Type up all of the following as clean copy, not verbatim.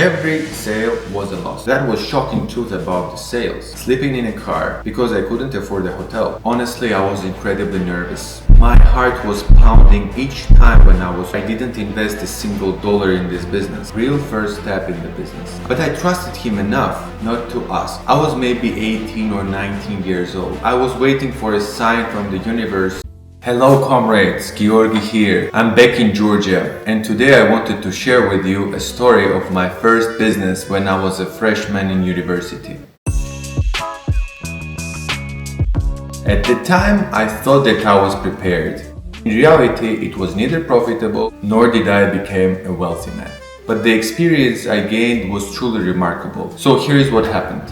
Every sale was a loss. That was shocking truth about the sales. Sleeping in a car because I couldn't afford a hotel. Honestly, I was incredibly nervous. My heart was pounding each time I didn't invest a single dollar in this business. Real first step in the business. But I trusted him enough not to ask. I was maybe 18 or 19 years old. I was waiting for a sign from the universe. Hello comrades, Georgi here. I'm back in Georgia, and today I wanted to share with you a story of my first business when I was a freshman in university. At the time, I thought that I was prepared. In reality, it was neither profitable nor did I become a wealthy man. But the experience I gained was truly remarkable. So here's what happened.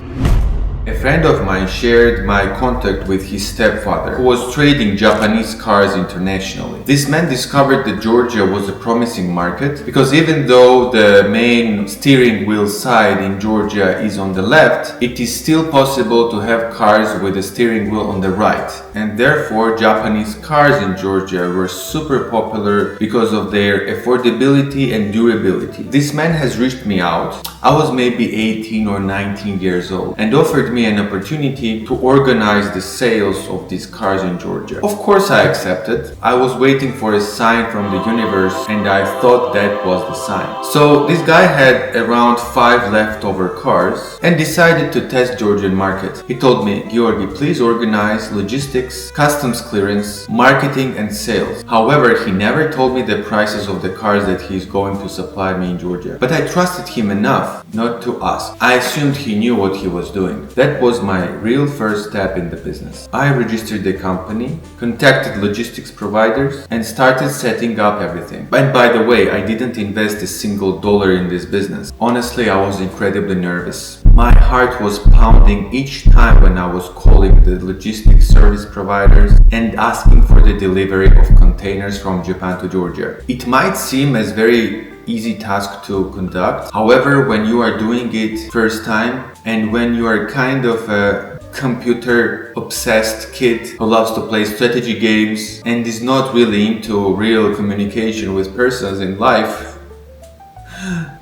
A friend of mine shared my contact with his stepfather, who was trading Japanese cars internationally. This man discovered that Georgia was a promising market because even though the main steering wheel side in Georgia is on the left, it is still possible to have cars with a steering wheel on the right. And therefore, Japanese cars in Georgia were super popular because of their affordability and durability. This man has reached me out. I was maybe 18 or 19 years old and offered me an opportunity to organize the sales of these cars in Georgia. Of course I accepted. I was waiting for a sign from the universe and I thought that was the sign. So this guy had around 5 leftover cars and decided to test Georgian market. He told me, Georgi, please organize logistics, customs clearance, marketing and sales. However, he never told me the prices of the cars that he's going to supply me in Georgia. But I trusted him enough not to ask. I assumed he knew what he was doing. That was my real first step in the business. I registered the company, contacted logistics providers, and started setting up everything. And by the way, I didn't invest a single dollar in this business. Honestly, I was incredibly nervous. My heart was pounding each time when I was calling the logistics service providers and asking for the delivery of containers from Japan to Georgia. It might seem as very easy task to conduct. However, when you are doing it first time and when you are kind of a computer obsessed kid who loves to play strategy games and is not really into real communication with persons in life,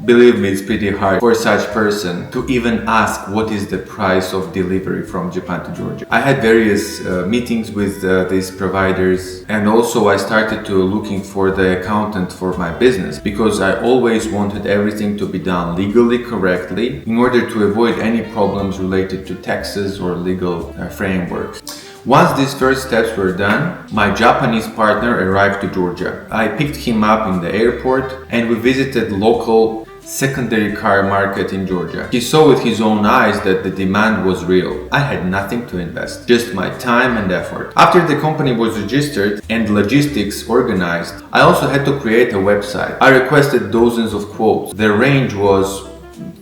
believe me, it's pretty hard for such person to even ask what is the price of delivery from Japan to Georgia. I had various meetings with these providers, and also I started to looking for the accountant for my business because I always wanted everything to be done legally correctly in order to avoid any problems related to taxes or legal frameworks. Once these first steps were done, my Japanese partner arrived to Georgia. I picked him up in the airport and we visited local secondary car market in Georgia. He saw with his own eyes that the demand was real. I had nothing to invest, just my time and effort. After the company was registered and logistics organized, I also had to create a website. I requested dozens of quotes. The range was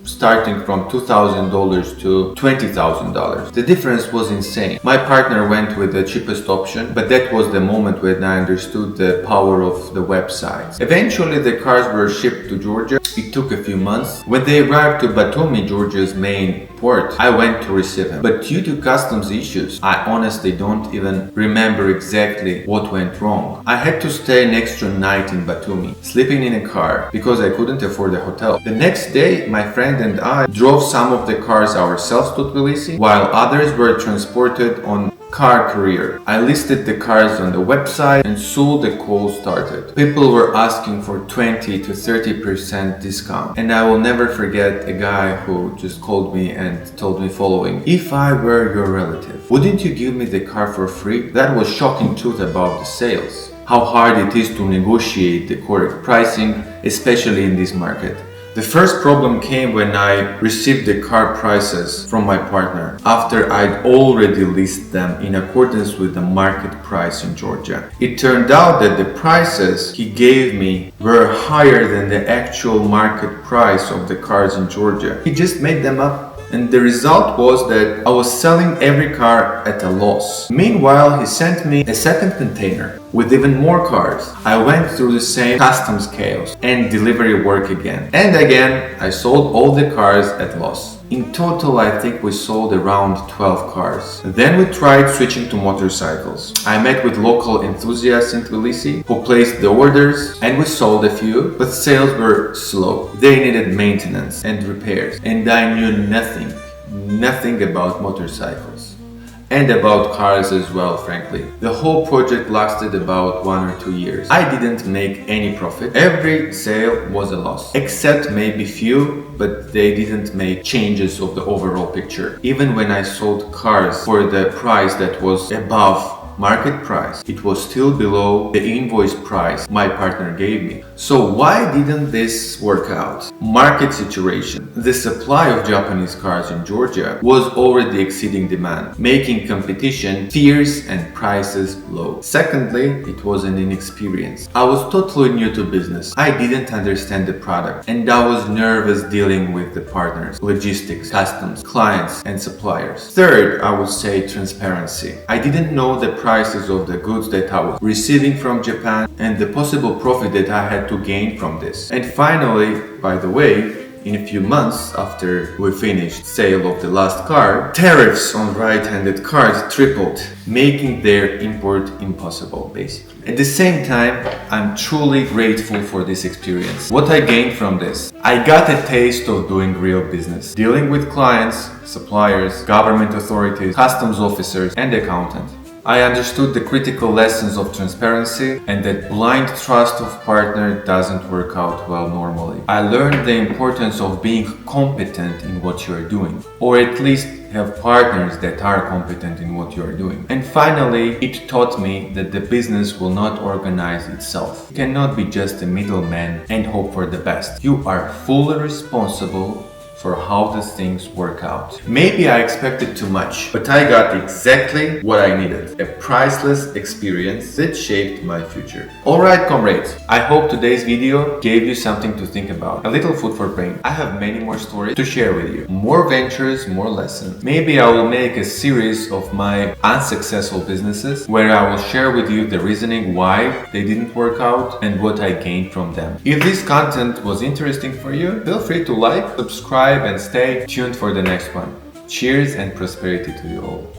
starting from $2,000 to $20,000. The difference was insane. My partner went with the cheapest option, but that was the moment when I understood the power of the websites. Eventually, the cars were shipped to Georgia. It took a few months. When they arrived to Batumi, Georgia's main port, I went to receive them. But due to customs issues, I honestly don't even remember exactly what went wrong. I had to stay an extra night in Batumi, sleeping in a car because I couldn't afford a hotel. The next day, my friend and I drove some of the cars ourselves to Tbilisi, while others were transported on car courier. I listed the cars on the website and soon the call started. People were asking for 20 to 30% discount, and I will never forget a guy who just called me and told me following: if I were your relative, wouldn't you give me the car for free? That was shocking truth about the sales. How hard it is to negotiate the correct pricing, especially in this market. The first problem came when I received the car prices from my partner after I'd already listed them in accordance with the market price in Georgia. It turned out that the prices he gave me were higher than the actual market price of the cars in Georgia. He just made them up. And the result was that I was selling every car at a loss. Meanwhile, he sent me a second container with even more cars. I went through the same customs chaos and delivery work again. And again, I sold all the cars at loss. In total, I think we sold around 12 cars. Then we tried switching to motorcycles. I met with local enthusiasts in Tbilisi who placed the orders and we sold a few, but sales were slow. They needed maintenance and repairs, and I knew nothing about motorcycles. And about cars as well, frankly. The whole project lasted about 1 or 2 years. I didn't make any profit. Every sale was a loss, except maybe few, but they didn't make changes of the overall picture. Even when I sold cars for the price that was above market price, it was still below the invoice price my partner gave me. So why didn't this work out? Market situation. The supply of Japanese cars in Georgia was already exceeding demand, making competition fierce and prices low. Secondly, it was an inexperience. I was totally new to business. I didn't understand the product and I was nervous dealing with the partners, logistics, customs, clients and suppliers. Third, I would say transparency. I didn't know the prices of the goods that I was receiving from Japan and the possible profit that I had to gain from this. And finally, by the way, in a few months after we finished sale of the last car, tariffs on right-handed cars tripled, making their import impossible, basically. At the same time, I'm truly grateful for this experience. What I gained from this? I got a taste of doing real business, dealing with clients, suppliers, government authorities, customs officers, and accountants. I understood the critical lessons of transparency and that blind trust of partner doesn't work out well normally. I learned the importance of being competent in what you are doing, or at least have partners that are competent in what you are doing. And finally, it taught me that the business will not organize itself. You cannot be just a middleman and hope for the best. You are fully responsible for how the things work out. Maybe I expected too much, but I got exactly what I needed. A priceless experience that shaped my future. Alright, comrades, I hope today's video gave you something to think about. A little food for brain. I have many more stories to share with you. More ventures, more lessons. Maybe I will make a series of my unsuccessful businesses where I will share with you the reasoning why they didn't work out and what I gained from them. If this content was interesting for you, feel free to like, subscribe, and stay tuned for the next one. Cheers and prosperity to you all.